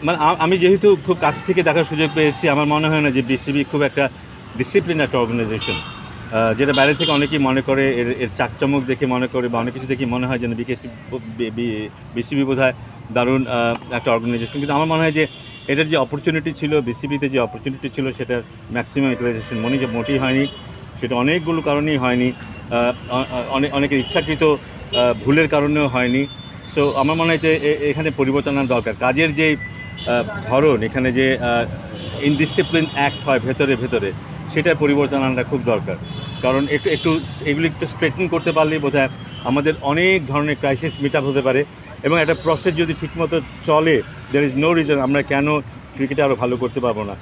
মানে আমি যেহেতু খুব কাছ থেকে দেখার সুযোগ পেয়েছি, আমার মনে হয় না যে বিসিবি খুব একটা ডিসিপ্লিন একটা অর্গানাইজেশন, যেটা বাইরে থেকে অনেকেই মনে করে এর চাকচমক দেখে মনে করে বা অনেক কিছু দেখে মনে হয় যেন বিসিবি বোধহয় দারুণ একটা অর্গানাইজেশন। কিন্তু আমার মনে হয় যে এটার যে অপরচুনিটি ছিল, বিসিবিতে যে অপরচুনিটি ছিল, সেটার ম্যাক্সিমাম ইউটিলাইজেশন মোটেই হয়নি। সেটা অনেকগুলো কারণেই হয়নি, অনেকের ইচ্ছাকৃত ভুলের কারণেও হয়নি। সো আমার মনে হয় যে এখানে পরিবর্তন আনার দরকার। কাজের যে ধরন, এখানে যে ইনডিসিপ্লিন অ্যাক্ট হয় ভেতরে ভেতরে, সেটার পরিবর্তন আনাটা খুব দরকার। কারণ একটু এগুলি একটু স্ট্রেটন করতে পারলেই বোধহয় আমাদের অনেক ধরনের ক্রাইসিস মিট আপ হতে পারে। এবং একটা প্রসেস যদি ঠিকমতো চলে, দেয়ার ইজ নো রিজন আমরা কেন ক্রিকেটে আরও ভালো করতে পারবো না।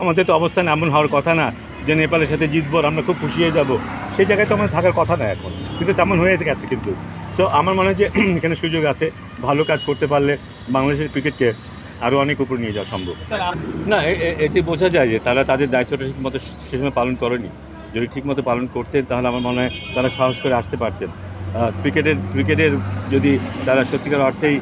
আমাদের তো অবস্থান এমন হওয়ার কথা না যে নেপালের সাথে জিতবো আর আমরা খুব খুশি হয়ে যাবো, সেই জায়গায় তো আমাদের থাকার কথা না এখন, কিন্তু তেমন হয়ে গেছে কিন্তু। সো আমার মনে হয় যে এখানে সুযোগ আছে, ভালো কাজ করতে পারলে বাংলাদেশের ক্রিকেটকে আরও অনেক উপর নিয়ে যাওয়া সম্ভব। না, এতে বোঝা যায় যে তারা তাদের দায়িত্বটা ঠিকমতো সেসময় পালন করেনি। যদি ঠিকমতো পালন করতেন তাহলে আমার মনে হয় তারা সাহস করে আসতে পারতেন। ক্রিকেটের যদি তারা সত্যিকার অর্থেই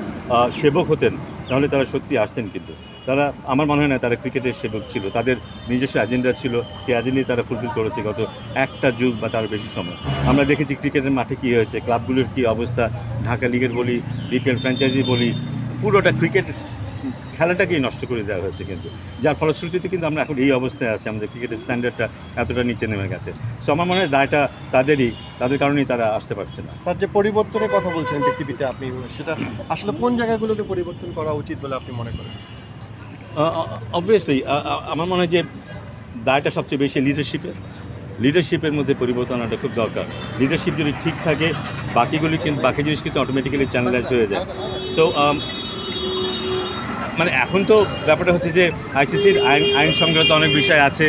সেবক হতেন তাহলে তারা সত্যি আসতেন, কিন্তু তারা, আমার মনে হয় না তারা ক্রিকেটের সেবক ছিল। তাদের নিজস্ব এজেন্ডা ছিল, সেই এজেন্ডাই তারা ফুলফিল করেছে গত একটা যুগ বা তার বেশি সময়। আমরা দেখেছি ক্রিকেটের মাঠে কী হয়েছে, ক্লাবগুলোর কী অবস্থা, ঢাকা লিগের বলি, বিপিএল ফ্র্যাঞ্চাইজি বলি, পুরোটা ক্রিকেট খেলাটাকেই নষ্ট করে দেওয়া হয়েছে, কিন্তু যার ফলশ্রুতিতে কিন্তু আমরা এখন এই অবস্থায় আছি, আমাদের ক্রিকেটের স্ট্যান্ডার্ডটা এতটা নিচে নেমে গেছে। সো আমার মনে হয় দায়টা তাদের কারণেই তারা আসতে পারছে না। স্যার, যে পরিবর্তনের কথা বলছেন বিসিবিতে আপনি, সেটা আসলে কোন জায়গাগুলোকে পরিবর্তন করা উচিত বলে আপনি মনে করেন? অবভিয়াসলি আমার মনে হয় যে দায়টা সবচেয়ে বেশি লিডারশিপের মধ্যে পরিবর্তন আনাটা খুব দরকার। লিডারশিপ যদি ঠিক থাকে, বাকি জিনিস কিন্তু অটোমেটিক্যালি চ্যানেলাইজ হয়ে যায়। সো মানে এখন তো ব্যাপারটা হচ্ছে যে আইসিসির আইন সংক্রান্ত অনেক বিষয় আছে,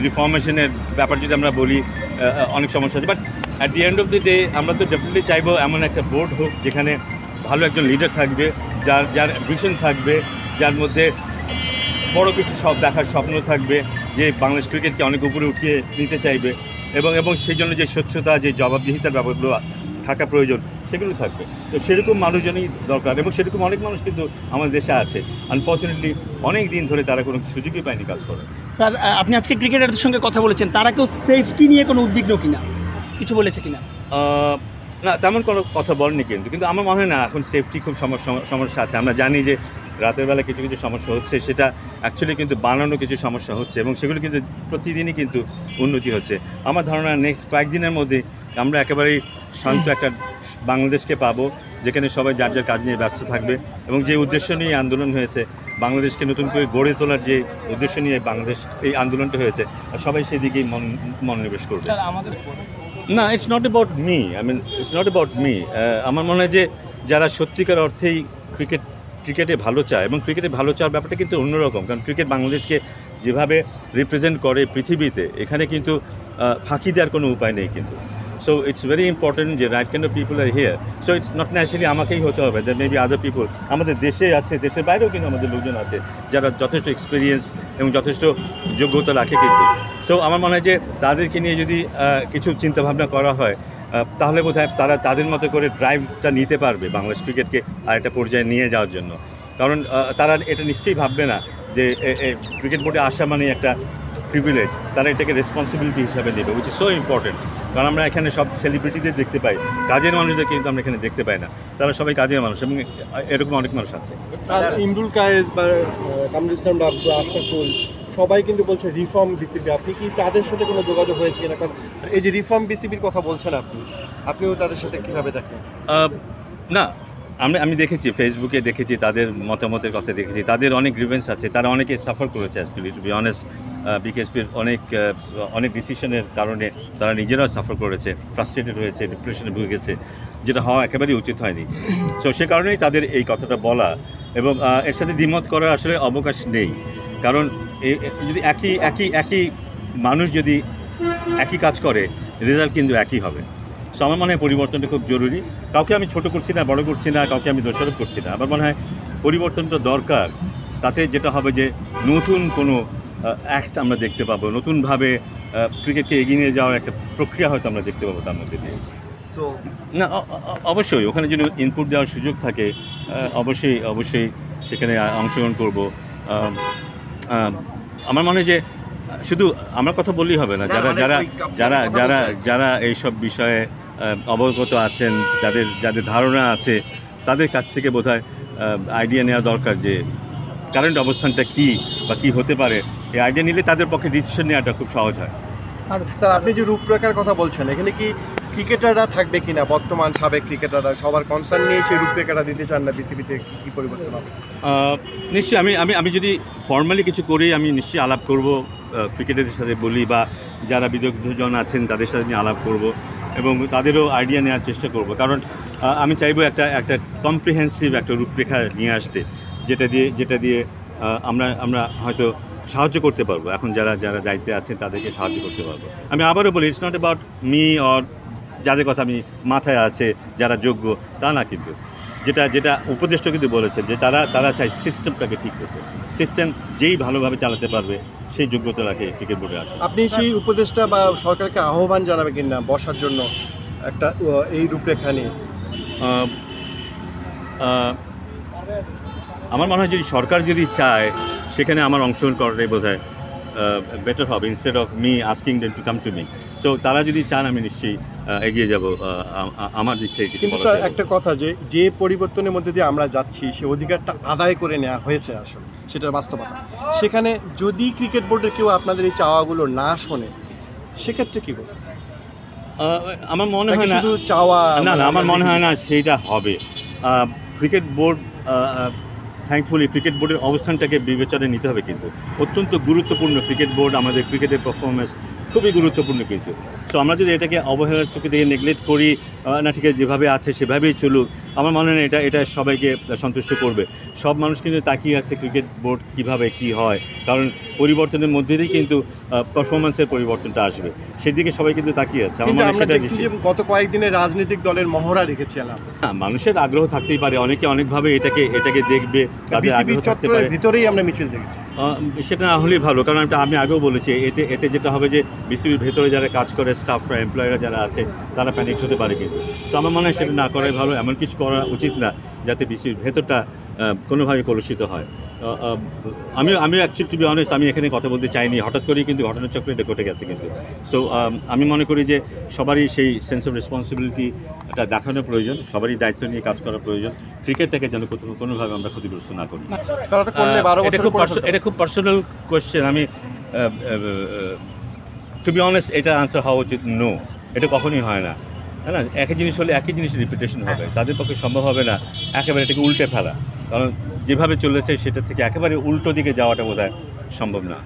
রিফর্মেশনের ব্যাপার যদি আমরা বলি, অনেক সমস্যা আছে। But at the end of the day আমরা তো ডেফিনেটলি চাইবো এমন একটা বোর্ড হোক যেখানে ভালো একজন লিডার থাকবে, যার ভিশন থাকবে, যার মধ্যে বড় কিছু দেখার স্বপ্ন থাকবে, যে বাংলাদেশ ক্রিকেটকে অনেক উপরে উঠিয়ে নিতে চাইবে, এবং সেই জন্য যে স্বচ্ছতা, যে জবাবদিহিতার ব্যাপারগুলো থাকা প্রয়োজন, সেগুলো থাকবে। তো সেরকম মানুষজনই দরকার, এবং সেরকম অনেক মানুষ কিন্তু আমাদের দেশে আছে। আনফর্চুনেটলি অনেক দিন ধরে তারা কোনো সুযোগই পায়নি কাজ করার। স্যার, আপনি আজকে ক্রিকেটারদের সঙ্গে কথা বলেছেন, তারা কেউ সেফটি নিয়ে কোনো উদ্বিগ্ন কিনা, কিছু বলেছে কিনা? না, তেমন কোনো কথা বলেনি, কিন্তু আমার মনে হয় না এখন সেফটি খুব সমস্যা আছে। আমরা জানি যে রাতের বেলা কিছু কিছু সমস্যা হচ্ছে, সেটা অ্যাকচুয়ালি কিন্তু বানানো কিছু সমস্যা হচ্ছে, এবং সেগুলো কিন্তু প্রতিদিনই কিন্তু উন্নতি হচ্ছে। আমার ধারণা নেক্সট কয়েকদিনের মধ্যে আমরা একেবারেই শান্ত একটা বাংলাদেশকে পাবো, যেখানে সবাই যার যার কাজ নিয়ে ব্যস্ত থাকবে, এবং যে উদ্দেশ্য নিয়ে আন্দোলন হয়েছে, বাংলাদেশকে নতুন করে গড়ে তোলার যে উদ্দেশ্য নিয়ে এই আন্দোলনটা হয়েছে, সবাই সেদিকেই মনোনিবেশ করবে। না, it's not about me, it's not about me. আমার মনে হয় যে যারা সত্যিকার অর্থেই ক্রিকেটে ভালো চায়, এবং ক্রিকেটে ভালো চাওয়ার ব্যাপারটা কিন্তু অন্যরকম, কারণ ক্রিকেট বাংলাদেশকে যেভাবে রিপ্রেজেন্ট করে পৃথিবীতে, এখানে কিন্তু ফাঁকি দেওয়ার কোনো উপায় নেই কিন্তু। সো ইটস ভেরি ইম্পর্টেন্ট যে right kind of people R here. So it's not naturally আমাকেই হতে হবে, that may be other people. আমাদের দেশে আছে, দেশের বাইরেও কিন্তু আমাদের লোকজন আছে যারা যথেষ্ট এক্সপিরিয়েন্স এবং যথেষ্ট যোগ্যতা রাখে কিন্তু। সো আমার মনে হয় যে তাদেরকে নিয়ে যদি কিছু চিন্তাভাবনা করা হয়, তাহলে বোধহয় তারা তাদের মতো করে ড্রাইভটা নিতে পারবে বাংলাদেশ ক্রিকেটকে আর একটা পর্যায়ে নিয়ে যাওয়ার জন্য। কারণ তারা এটা নিশ্চয়ই ভাববে না যে ক্রিকেট বোর্ডে আসা মানে একটা প্রিভিলেজ, তারা এটাকে রেসপন্সিবিলিটি হিসাবে নেবে, উইচ ইজ সো ইম্পর্টেন্ট। কারণ আমরা এখানে সব সেলিব্রিটিদের দেখতে পাই, কাজের মানুষদের কিন্তু আমরা এখানে দেখতে পাই না। তারা সবাই কাজের মানুষ, এবং এরকম অনেক মানুষ আছে। ইমরুল কায়েস বা কামরুল ইসলাম, আশরাফুল, সবাই কিন্তু বলছে রিফর্ম বিসিবি। আপনি কি তাদের সাথে কোনো যোগাযোগ হয়েছে কিনা? এই যে রিফর্ম বিসিবির কথা বলছেন আপনিও তাদের সাথে কীভাবে দেখেন? না, আমি দেখেছি, ফেসবুকে দেখেছি, তাদের মতামতের কথা দেখেছি। তাদের অনেক গ্রিভেন্স আছে, তারা অনেকে সাফার করেছে অ্যাকচুয়ালি, টু বি অনেস্ট। বিকেএসপির অনেক ডিসিশনের কারণে তারা নিজেরাও সাফার করেছে, ফ্রাস্ট্রেটেড হয়েছে, ডিপ্রেশনে ভুগে গেছে, যেটা হওয়া একেবারেই উচিত হয়নি। সো সে কারণেই তাদের এই কথাটা বলা, এবং এর সাথে দ্বিমত করার আসলে অবকাশ নেই। কারণ যদি একই মানুষ যদি একই কাজ করে, রেজাল্ট কিন্তু একই হবে। সো আমার মনে হয় পরিবর্তনটা খুব জরুরি। কাউকে আমি ছোট করছি না, বড় করছি না, কাউকে আমি দোষারোপ করছি না। আমার মনে হয় পরিবর্তনটা দরকার। তাতে যেটা হবে যে নতুন কোনো অ্যাক্ট আমরা দেখতে পাবো, নতুনভাবে ক্রিকেটকে এগিয়ে নিয়ে যাওয়ার একটা প্রক্রিয়া হয়তো আমরা দেখতে পাবো তার মধ্যে দিয়ে। So না অবশ্যই ওখানে যদি ইনপুট দেওয়ার সুযোগ থাকে অবশ্যই অবশ্যই সেখানে অংশগ্রহণ করব। আমার মনে হয় যে শুধু আমার কথা বললেই হবে না, যারা যারা যারা যারা যারা এইসব বিষয়ে অবগত আছেন, যাদের যাদের ধারণা আছে, তাদের কাছ থেকে বোধহয় আইডিয়া নেওয়া দরকার যে কারেন্ট অবস্থানটা কী বা কী হতে পারে। এই আইডিয়া নিলে তাদের পক্ষে ডিসিশন নেওয়াটা খুব সহজ হয়। স্যার আপনি যে রূপরেখার কথা বলছেন, এখানে কি ক্রিকেটাররা থাকবে কিনা, বর্তমান সাবেক ক্রিকেটাররা সবার কনসার্ন নিয়ে সেই রূপরেখাটা দিতে চান না, বিসিবিতে কি পরিবর্তন হবে? নিশ্চয়ই আমি যদি ফর্মালি কিছু করি আমি নিশ্চয়ই আলাপ করব ক্রিকেটারদের সাথে বলি, বা যারা বিদগ্ধজন আছেন তাদের সাথে নিয়ে আলাপ করব এবং তাদেরও আইডিয়া নেওয়ার চেষ্টা করব। কারণ আমি চাইবো একটা কম্প্রিহেন্সিভ একটা রূপরেখা নিয়ে আসতে, যেটা দিয়ে আমরা হয়তো সাহায্য করতে পারবো। এখন যারা যারা দায়িত্বে আছেন তাদেরকে সাহায্য করতে পারবো। আমি আবারও বলি, it's not about me or যাদের কথা আমি মাথায় আছে যারা যোগ্য তা না, কিন্তু যেটা উপদেষ্টা কিন্তু বলেছেন যে তারা চায় সিস্টেমটাকে ঠিক করতে। সিস্টেম যেই ভালোভাবে চালাতে পারবে সেই যোগ্যতা রাখে ক্রিকেট বোর্ডে আসে। আপনি সেই উপদেষ্টা বা সরকারকে আহ্বান জানাবেন কিনা বসার জন্য একটা এই রূপরেখা নিয়ে? আমার মনে হয় যদি সরকার যদি চায় সেখানে আমার অংশগ্রহণ করাটাই বোধহয় বেটার হবে, instead of me asking them to come to me. So তারা যদি চান আমি নিশ্চয়ই এগিয়ে যাব আমার দিক থেকে। কিন্তু স্যার একটা কথা, যে পরিবর্তনের মধ্যে দিয়ে আমরা যাচ্ছি সে অধিকারটা আদায় করে নেওয়া হয়েছে আসলে, সেটার বাস্তবতা। সেখানে যদি ক্রিকেট বোর্ডের কেউ আপনাদের এই চাওয়াগুলো না শোনে সেক্ষেত্রে কী করবে? আমার মনে হয় না শুধু চাওয়া না আমার মনে হয় না সেইটা হবে। ক্রিকেট বোর্ড থ্যাঙ্কফুলি ক্রিকেট বোর্ডের অবস্থানটাকে বিবেচনায় নিতে হবে, কিন্তু অত্যন্ত গুরুত্বপূর্ণ ক্রিকেট বোর্ড, আমাদের ক্রিকেটের পারফরমেন্স খুবই গুরুত্বপূর্ণ কিছু। তো আমরা যদি এটাকে অবহেলার চোখে থেকে নেগলেক্ট করি, না ঠিক আছে যেভাবে আছে সেভাবেই চলুক, আমার মনে হয় এটা সবাইকে সন্তুষ্ট করবে। সব মানুষ কিন্তু তাকিয়ে আছে ক্রিকেট বোর্ড কীভাবে কী হয়, কারণ পরিবর্তনের মধ্যে দিয়েই কিন্তু পারফরমেন্সের পরিবর্তনটা আসবে, সেদিকে সবাই কিন্তু তাকিয়ে আছে। আমার মনে হয় সেটা গত কয়েকদিনে রাজনৈতিক দলের মহড়া রেখেছিলাম। মানুষের আগ্রহ থাকতেই পারে, অনেকে অনেকভাবে এটাকে দেখবে, তাদের আগ্রহ থাকতে পারে। ভিতরেই আমরা মিছিল দেখেছি, সেটা না হলেই ভালো, কারণ আমি আগেও বলেছি এতে যেটা হবে যে বিসিবির ভেতরে যারা কাজ করে স্টাফরা এমপ্লয়িরা যারা আছে তারা প্যানিক হতে পারে, কিন্তু তো আমার মনে হয় সেটা না করাই ভালো। এমন কিছু করা উচিত না যাতে বিসিবির ভেতরটা কোনোভাবে কলুষিত হয়। আমি অ্যাকচুয়ালি টু বি অনেস্ট আমি এখানে কথা বলতে চাইনি, হঠাৎ করেই কিন্তু ঘটনাচক্রে এটা ঘটে গেছে কিন্তু। সো আমি মনে করি যে সবারই সেই সেন্স অফ রেসপন্সিবিলিটিটা দেখানো প্রয়োজন, সবারই দায়িত্ব নিয়ে কাজ করা প্রয়োজন। ক্রিকেটটাকে যেন কোনোভাবে আমরা ক্ষতিগ্রস্ত না করি। এটা খুব পার্সোনাল কোয়েশ্চেন। আমি টু বি অনেস্ট এটা আনসার হওয়া উচিত নো, এটা কখনোই হয় না, তাই না? একই জিনিস হলে একই জিনিস রিপিটেশন হবে, তাদের পক্ষে সম্ভব হবে না একেবারে এটাকে উল্টে ফেলা, কারণ যেভাবে চলেছে সেটা থেকে একেবারে উল্টো দিকে যাওয়াটা বোধহয় সম্ভব না।